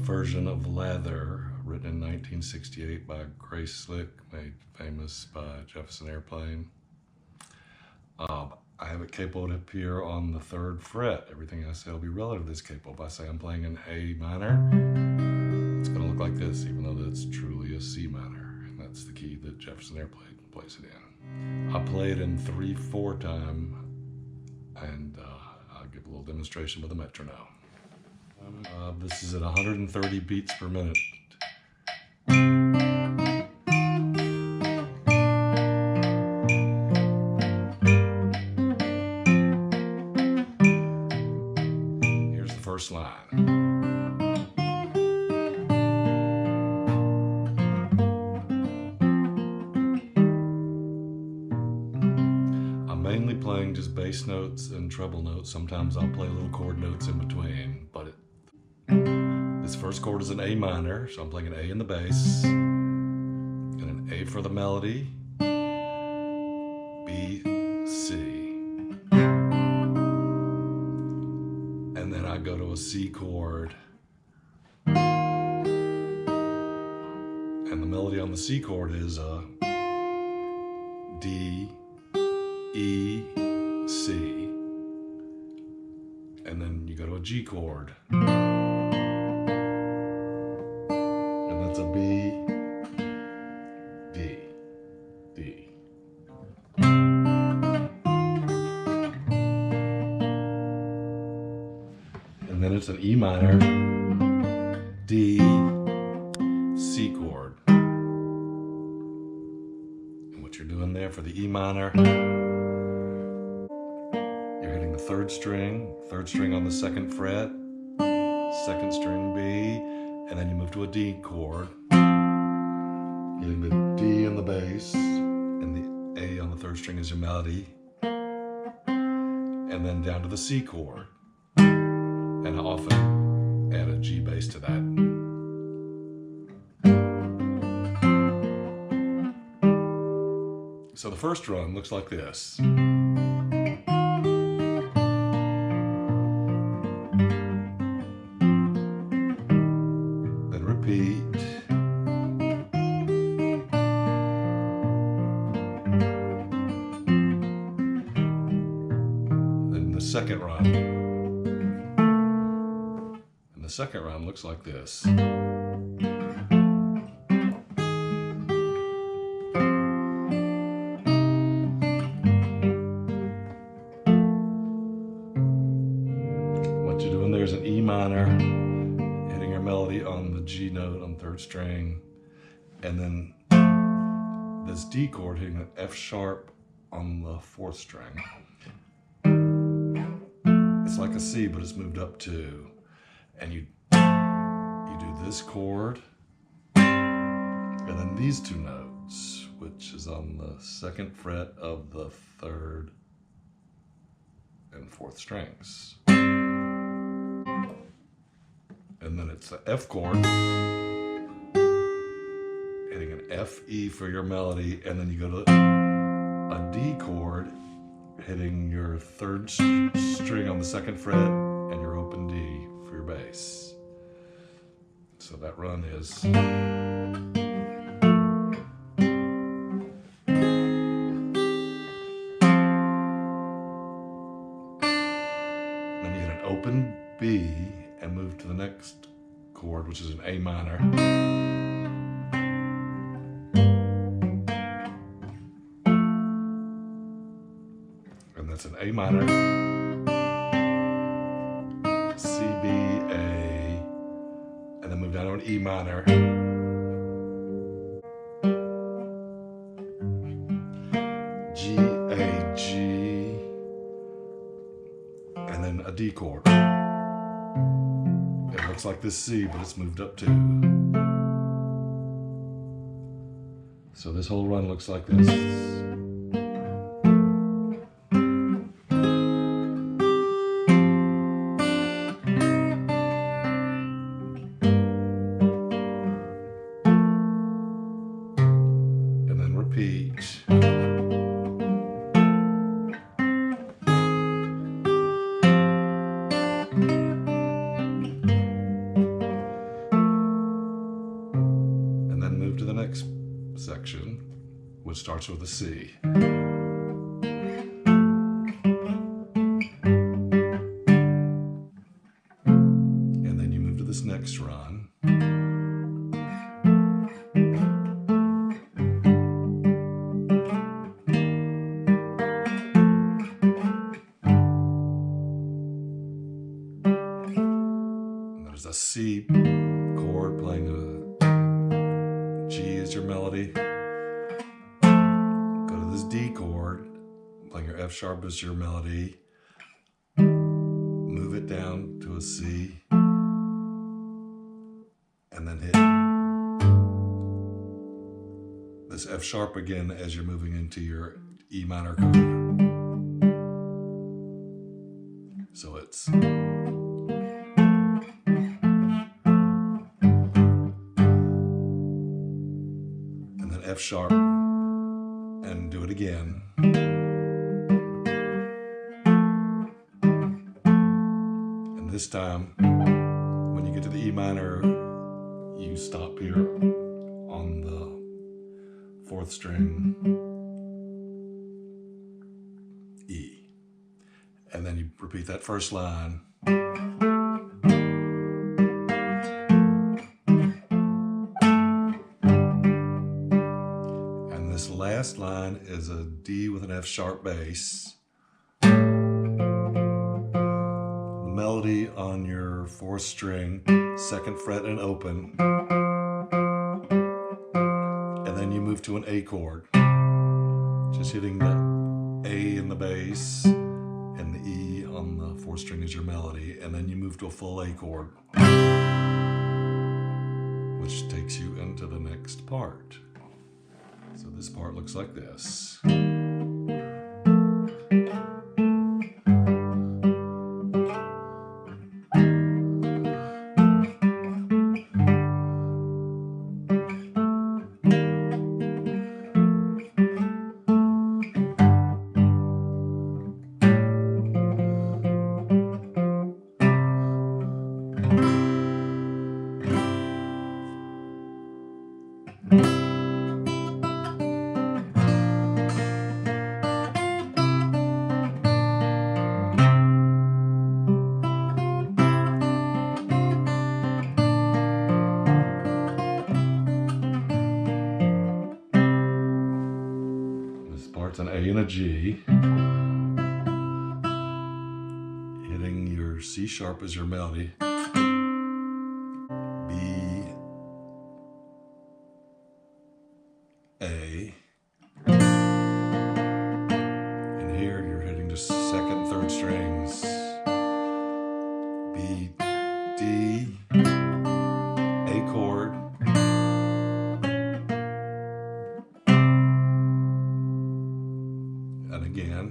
Version of Lather, written in 1968 by Grace Slick, made famous by Jefferson Airplane. I have it capoed up here on the 3rd fret. Everything I say will be relative to this capo. If I say I'm playing an A minor, it's going to look like this, even though that's truly a C minor. And that's the key that Jefferson Airplane plays it in. I play it in 3/4 time, and I'll give a little demonstration with a metronome. This is at 130 beats per minute. Here's the first line. I'm mainly playing just bass notes and treble notes. Sometimes I'll play little chord notes in between, but this first chord is an A minor, so I'm playing an A in the bass, and an A for the melody, B, C. And then I go to a C chord, and the melody on the C chord is a D, E, C. And then you go to a G chord. It's a B, D, D. And then it's an E minor, D, C chord. And what you're doing there for the E minor, you're hitting the 3rd string on the 2nd fret, 2nd string B, and then you move to a D chord, getting the D in the bass, and the A on the 3rd string is your melody, and then down to the C chord, and I often add a G bass to that. So the first run looks like this. Repeat. Then the second run. And the second run looks like this. What you're doing there is an E minor, hitting your melody on the G note on 3rd string, and then this D chord hitting an F sharp on the 4th string. It's like a C, but it's moved up 2. And you do this chord, and then these 2 notes, which is on the 2nd fret of the 3rd and 4th strings. it's the F chord, hitting an F, E for your melody, and then you go to a D chord, hitting your third string on the second fret and your open D for your bass. So that run is. Then you hit an open B and move to the next chord, which is an A minor. And that's an A minor, C, B, A, and then move down to an E minor. G, A, G, and then a D chord. It looks like this C, but it's moved up 2. So this whole run looks like this. And then repeat. Move to the next section, which starts with a C. And then you move to this next run. And there's a C chord playing a G is your melody. Go to this D chord, playing your F sharp as your melody. Move it down to a C. And then hit this F sharp again as you're moving into your E minor chord. So it's. F sharp, and do it again. And this time, when you get to the E minor, you stop here on the 4th string E. And then you repeat that first line. This last line is a D with an F sharp bass. The melody on your 4th string, 2nd fret and open. And then you move to an A chord. Just hitting the A in the bass and the E on the 4th string is your melody. And then you move to a full A chord, which takes you into the next part. So this part looks like this. An A and a G, hitting your C sharp as your melody, B, A, and here you're hitting the 2nd, 3rd strings, B, D, A chord, and again.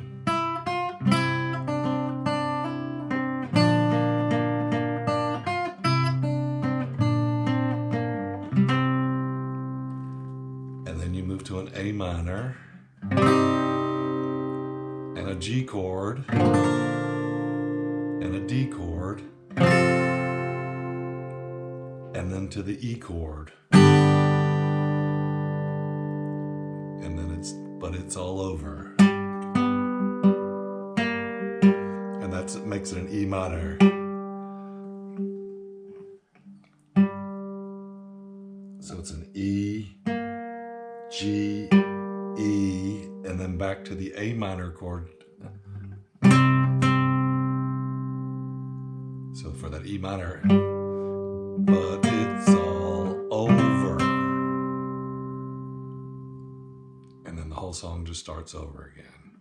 minor, and a G chord, and a D chord, and then to the E chord. And then it's all over. And it makes it an E minor. So it's an E, G, E, and then back to the A minor chord. So for that E minor, but it's all over. And then the whole song just starts over again.